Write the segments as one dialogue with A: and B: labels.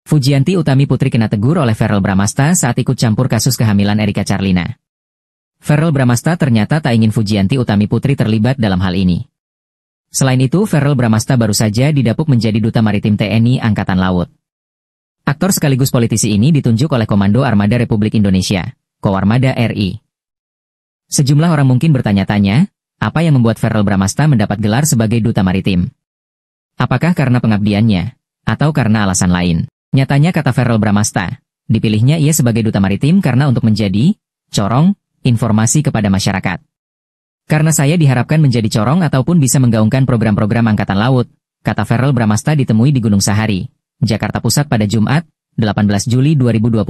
A: Fujianti Utami Putri kena tegur oleh Verrel Bramasta saat ikut campur kasus kehamilan Erika Charlina. Verrel Bramasta ternyata tak ingin Fujianti Utami Putri terlibat dalam hal ini. Selain itu, Verrel Bramasta baru saja didapuk menjadi Duta Maritim TNI Angkatan Laut. Aktor sekaligus politisi ini ditunjuk oleh Komando Armada Republik Indonesia, Koarmada RI. Sejumlah orang mungkin bertanya-tanya, apa yang membuat Verrel Bramasta mendapat gelar sebagai Duta Maritim? Apakah karena pengabdiannya, atau karena alasan lain? Nyatanya kata Verrel Bramasta, dipilihnya ia sebagai Duta Maritim karena untuk menjadi corong informasi kepada masyarakat. Karena saya diharapkan menjadi corong ataupun bisa menggaungkan program-program Angkatan Laut, kata Verrel Bramasta ditemui di Gunung Sahari, Jakarta Pusat pada Jumat, 18 Juli 2025.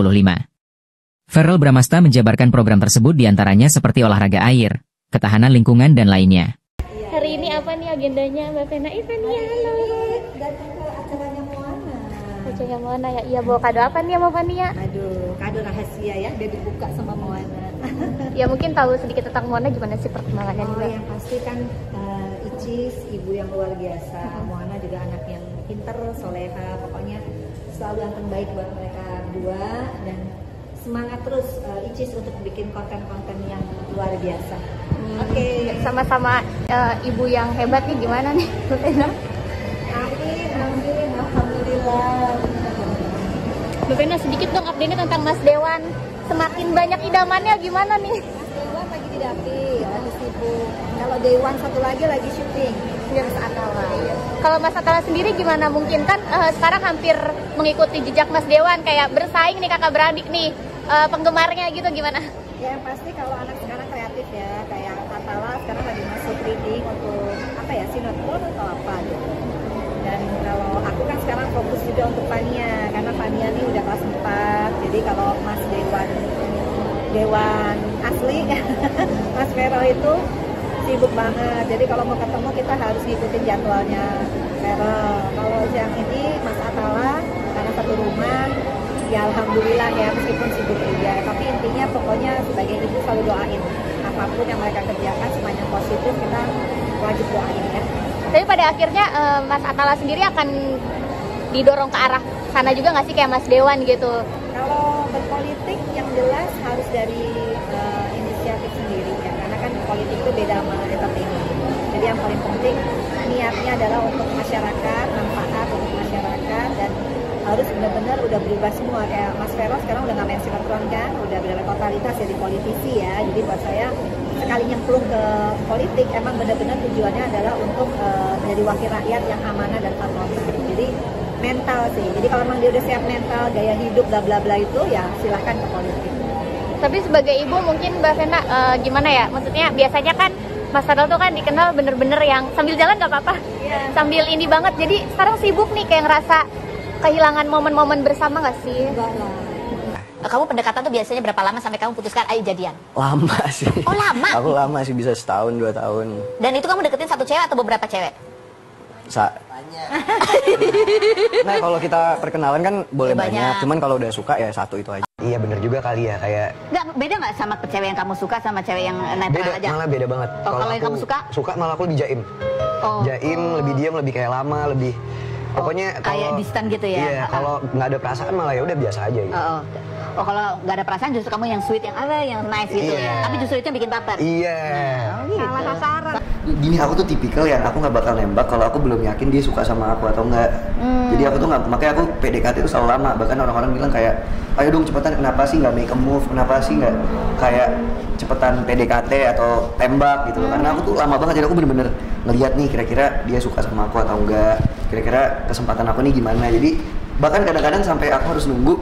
A: Verrel Bramasta menjabarkan program tersebut diantaranya seperti olahraga air, ketahanan lingkungan dan lainnya.
B: Hari ini apa nih agendanya Mbak Vena? Ivania, halo.
C: Datang ke acaranya Moana.
B: Acaranya Moana ya? Iya, bawa kado apa nih Mbak Vania?
C: Aduh, kado rahasia ya, biar dibuka sama Moana.
B: Ya mungkin tahu sedikit tentang Moana, gimana sih perkembangannya nih Mbak?
C: Yang pasti kan Icis, ibu yang luar biasa. Moana juga anak yang pinter, soleha, pokoknya selalu yang terbaik buat mereka berdua. Dan semangat terus Icis untuk bikin konten-konten yang luar biasa. Oke.
B: Sama-sama ibu yang hebat nih, gimana nih Mbak Vena?
C: Amin, alhamdulillah.
B: Mbak Vena, sedikit dong update tentang Mas Dewan. Semakin banyak idamannya gimana nih?
C: Mas Dewan lagi di dapil, lagi sibuk. Kalau Dewan satu lagi syuting. Mas Atala.
B: Kalau Mas Atala sendiri gimana? Mungkin kan sekarang hampir mengikuti jejak Mas Dewan, kayak bersaing nih kakak beradik nih, penggemarnya gitu gimana?
C: Ya yang pasti kalau anak sekarang kreatif ya, kayak Atala sekarang lagi masuk reading untuk apa ya, sinetron atau apa gitu. Dan kalau aku kan sekarang fokus juga untuk Fania, karena Fania ini udah kelas 4, jadi kalau Mas Dewan asli, Mas Verrel itu sibuk banget, jadi kalau mau ketemu kita harus ngikutin jadwalnya Verrel. Kalau yang ini Mas Atala, karena satu rumah, ya alhamdulillah ya meskipun sibuk juga, tapi intinya pokoknya sebagai ibu selalu doain apapun yang mereka kerjakan semuanya positif, kita wajib doain ya.
B: Tapi pada akhirnya Mas Atala sendiri akan didorong ke arah sana juga nggak sih kayak Mas Dewan gitu?
C: Kalau berpolitik yang jelas harus dari inisiatif sendiri ya, karena kan politik itu beda sama entertainment. Jadi yang paling penting niatnya adalah untuk masyarakat, manfaat untuk masyarakat, dan harus benar-benar udah berubah semua. Kayak Mas Verrel sekarang udah nggak main sinetron kan, udah benar totalitas jadi politisi ya. Jadi buat saya sekali nyemplung ke politik emang benar-benar tujuannya adalah untuk menjadi wakil rakyat yang amanah dan patriotis. Jadi mental sih. Jadi kalau memang dia udah siap mental, gaya hidup bla bla bla itu ya silahkan ke politik.
B: Tapi sebagai ibu mungkin Mbak Vena gimana ya? Maksudnya biasanya kan Mas Verrel tuh kan dikenal bener-bener yang sambil jalan nggak apa-apa, sambil ini banget. Jadi sekarang sibuk nih kayak ngerasa kehilangan momen-momen bersama nggak sih?
C: Enggak lah.
D: Kamu pendekatan tuh biasanya berapa lama sampai kamu putuskan ayo jadian?
E: Lama sih.
D: Oh lama?
E: Aku lama sih, bisa setahun 2 tahun.
D: Dan itu kamu deketin satu cewek atau beberapa cewek?
E: Banyak. Nah kalau kita perkenalan kan boleh banyak. Cuman kalau udah suka ya satu itu aja. Iya bener juga kali ya, kayak
D: Nggak, beda nggak sama cewek yang kamu suka sama cewek yang netral aja?
E: malah beda banget.
D: Oh, kalau yang kamu suka?
E: Suka malah aku lebih jaim.
D: Oh.
E: Jaim, lebih diam, lebih kayak lama, lebih pokoknya
D: kayak
E: kalau
D: distant gitu ya?
E: Iya, kalau nggak ada perasaan malah ya udah biasa aja gitu.
D: Oh kalau nggak ada perasaan justru kamu yang sweet, yang apa, yang nice gitu ya? Tapi justru itu yang bikin baper?
E: Iya.
D: Gitu. Salah sasaran.
E: Gini, aku tuh tipikal yang aku nggak bakal nembak kalau aku belum yakin dia suka sama aku atau enggak. Jadi aku tuh nggak, makanya aku PDKT itu selalu lama. Bahkan orang-orang bilang kayak, ayo dong cepetan, kenapa sih nggak make a move, kenapa sih nggak kayak cepetan PDKT atau tembak gitu loh. Karena aku tuh lama banget, jadi aku bener-bener ngeliat nih kira-kira dia suka sama aku atau enggak, kira-kira kesempatan aku nih gimana. Jadi bahkan kadang-kadang sampai aku harus nunggu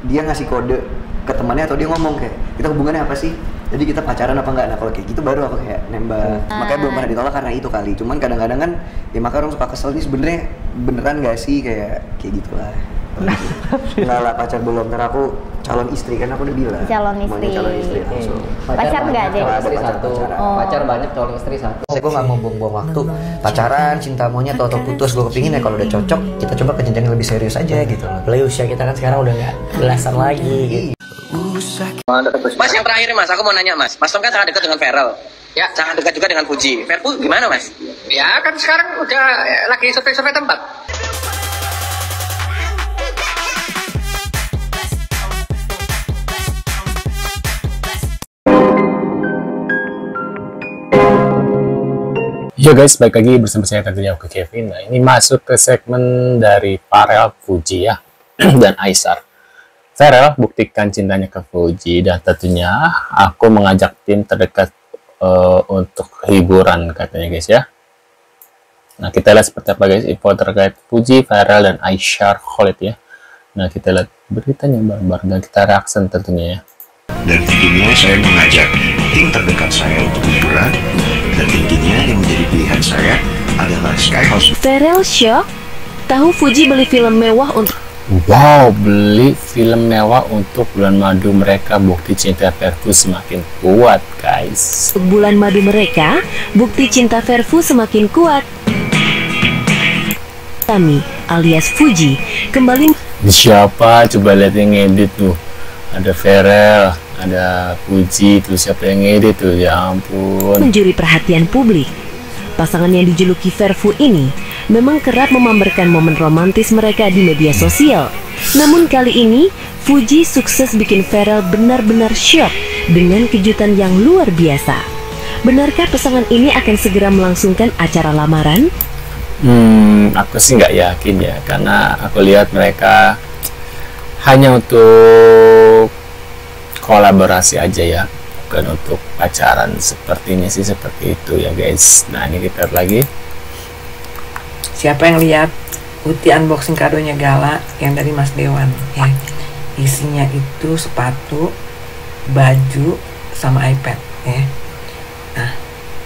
E: dia ngasih kode ke temannya atau dia ngomong kayak, kita hubungannya apa sih? Jadi kita pacaran apa enggak? Nah kalau kayak gitu baru aku kayak nembak. Makanya belum pernah ditolak karena itu kali. Cuman kadang-kadang kan ya maka orang suka kesel nih, sebenarnya beneran gak sih kayak gitulah. Enggak lah, pacar belum. Ntar aku calon istri kan aku udah bilang.
B: Calon istri.
E: Maunya calon istri langsung.
B: Pacar nggak deh?
F: Istri satu. Pacar banyak, calon istri satu.
E: Gue gak mau buang-buang waktu pacaran, cinta monyet atau putus. Gue kepingin ya kalau udah cocok kita coba ke jenjang yang lebih serius aja gitu. Apalagi usia kita kan sekarang udah gak belasan lagi gitu.
G: Mas, yang terakhir Mas, aku mau nanya Mas. Mas Tom kan sangat dekat dengan Verrel. Ya, sangat dekat juga dengan Fuji. Verpu gimana Mas?
F: Ya kan sekarang udah lagi survei-survei tempat.
H: Yo guys, balik lagi bersama saya tentunya Oke Kevin. Nah, ini masuk ke segmen dari Pharrell, Fuji ya, dan Aisar. Pharrell buktikan cintanya ke Fuji, dan tentunya aku mengajak tim terdekat untuk hiburan katanya guys ya. Nah, kita lihat seperti apa guys info terkait Fuji, Pharrell, dan Aisar Khalid ya. Nah, kita lihat beritanya bareng-bareng dan kita reaction tentunya ya.
I: Dan tentunya saya mengajak tim terdekat saya untuk hiburan, dan intinya yang menjadi pilihan saya adalah Sky House.
J: Pharrell shock tahu Fuji beli film mewah untuk
H: beli film mewah untuk bulan madu mereka. Bukti cinta Verfu semakin kuat guys.
J: bulan madu mereka, bukti cinta Verfu semakin kuat. Kami alias Fuji kembali.
H: Siapa coba lihat yang edit tuh? Ada Pharrell, ada Fuji, terus siapa yang edit tuh? Ya ampun.
J: Mencuri perhatian publik. Pasangan yang dijuluki Verfu ini memang kerap memamerkan momen romantis mereka di media sosial. Namun kali ini, Fuji sukses bikin Pharrell benar-benar shock dengan kejutan yang luar biasa. Benarkah pasangan ini akan segera melangsungkan acara lamaran?
H: Aku sih nggak yakin ya, karena aku lihat mereka hanya untuk kolaborasi aja ya, bukan untuk pacaran. Sepertinya sih seperti itu ya guys. Nah, ini kita lihat lagi.
K: Siapa yang lihat Uti unboxing kadonya Gala yang dari Mas Dewan ya? Isinya itu sepatu, baju, sama iPad ya. Nah,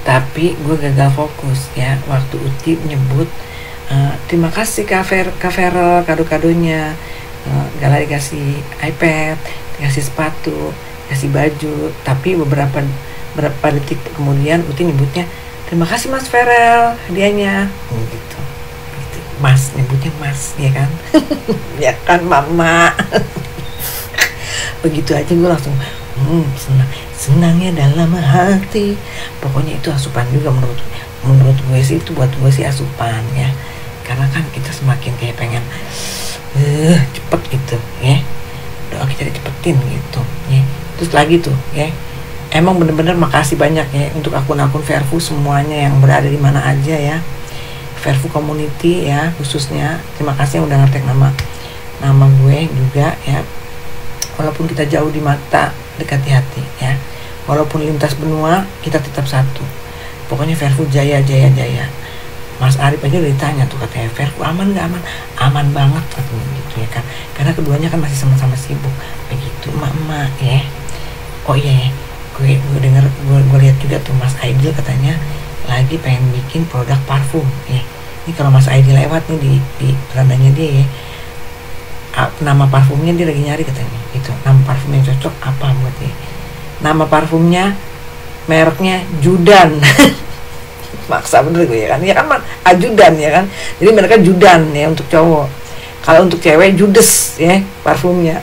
K: tapi gue gagal fokus ya waktu Uti nyebut terima kasih Kak Pharrell kado-kadonya. Gala dikasih iPad, dikasih sepatu, dikasih baju, tapi beberapa detik kemudian Uti nyebutnya terima kasih Mas Pharrell hadiahnya gitu. Mas nyebutnya Mas ya kan. Ya kan Mama. Begitu aja gue langsung senangnya dalam hati. Pokoknya itu asupan juga menurut gue sih, itu buat gue sih asupan ya, karena kan kita semakin kayak pengen cepet gitu ya, doa kita dicepetin gitu ya. Terus lagi tuh ya, emang bener-bener makasih banyak ya untuk akun-akun Verfu semuanya yang berada di mana aja ya, Verfu community ya khususnya. Terima kasih yang udah ngetek nama gue juga ya, walaupun kita jauh di mata dekat di hati ya, walaupun lintas benua kita tetap satu. Pokoknya Verfu jaya. Mas Arif aja udah ditanya tuh, katanya Verfu aman gak aman? Aman banget katanya gitu ya kan, karena keduanya kan masih sama-sama sibuk begitu emak-emak ya. Oh iya ya, gue denger, gue lihat juga tuh Mas Aidil katanya lagi pengen bikin produk parfum ya. Ini kalau Mas Aidil lewat nih di berandanya dia ya, nama parfumnya dia lagi nyari katanya gitu, nama parfum yang cocok apa buat dia. Nama parfumnya mereknya Judan. Maksa bener gue ya kan ajudan ya kan, jadi mereka Judan ya untuk cowok, kalau untuk cewek Judes ya parfumnya.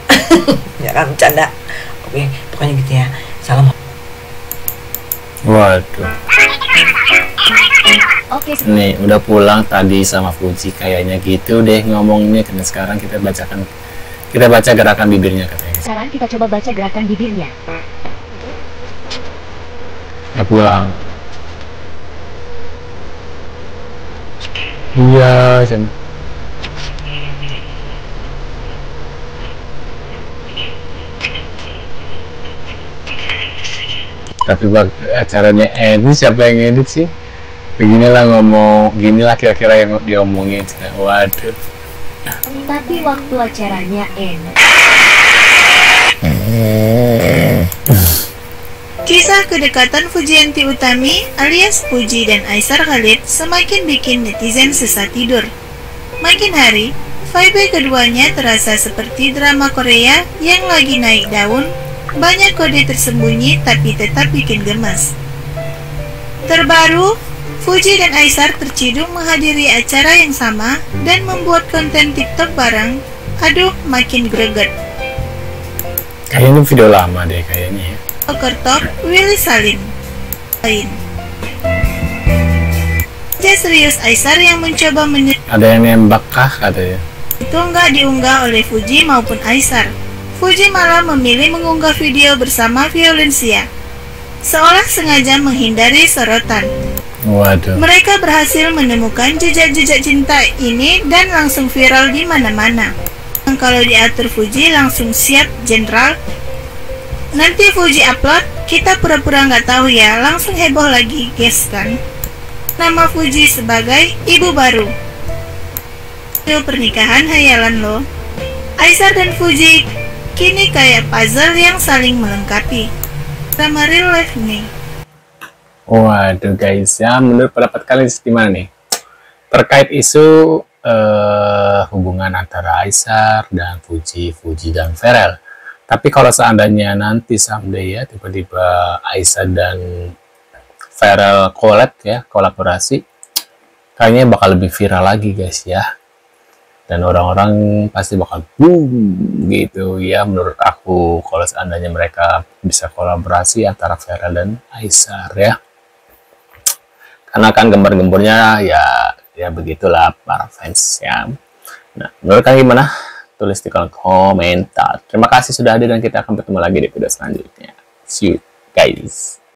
K: Ya kan, bercanda. Oke, pokoknya gitu ya, salam.
H: Waduh. Oke. Nih udah pulang tadi sama Fuji kayaknya gitu deh ngomongnya. Karena sekarang kita baca gerakan bibirnya katanya.
J: Sekarang kita coba baca gerakan bibirnya.
H: Udah pulang. Iya, tapi acaranya edit, siapa yang edit sih? Beginilah ngomong, ginilah kira-kira yang diomongin. Waduh.
J: Tapi waktu acaranya enak.
L: Kisah kedekatan Fujianti Utami alias Fuji dan Aisar Khalid semakin bikin netizen susah tidur. Makin hari, vibe keduanya terasa seperti drama Korea yang lagi naik daun. Banyak kode tersembunyi tapi tetap bikin gemas. Terbaru, Fuji dan Aisar terciduk menghadiri acara yang sama dan membuat konten TikTok bareng. Aduh, makin greget.
H: Kayaknya video lama deh kayaknya ya.
L: Okertok, Willy Salim. Serius Aisar yang mencoba
H: ada yang nembak kah katanya?
L: Itu nggak diunggah oleh Fuji maupun Aisar. Fuji malah memilih mengunggah video bersama Violencia, seolah sengaja menghindari sorotan.
H: Waduh.
L: Mereka berhasil menemukan jejak-jejak cinta ini dan langsung viral di mana-mana. Kalau diatur Fuji langsung siap jenderal. Nanti Fuji upload, kita pura-pura nggak tahu ya, langsung heboh lagi, guys kan. Nama Fuji sebagai ibu baru. Itu pernikahan hayalan lo. Aisar dan Fuji kini kayak puzzle yang saling melengkapi. Sama real life nih.
H: Waduh guys, ya menurut pendapat kalian gimana nih? Terkait isu hubungan antara Aisar dan Fuji dan Pharrell. Tapi kalau seandainya nanti someday ya, tiba-tiba Aisar dan Pharrell collab ya, kolaborasi, kayaknya bakal lebih viral lagi guys ya. Dan orang-orang pasti bakal boom gitu ya, menurut aku kalau seandainya mereka bisa kolaborasi antara Pharrell dan Aisar ya. Karena kan gembar-gembornya ya begitulah para fans ya. Nah, menurut kalian gimana? Tulis di kolom komentar. Terima kasih sudah hadir dan kita akan bertemu lagi di video selanjutnya. See you guys.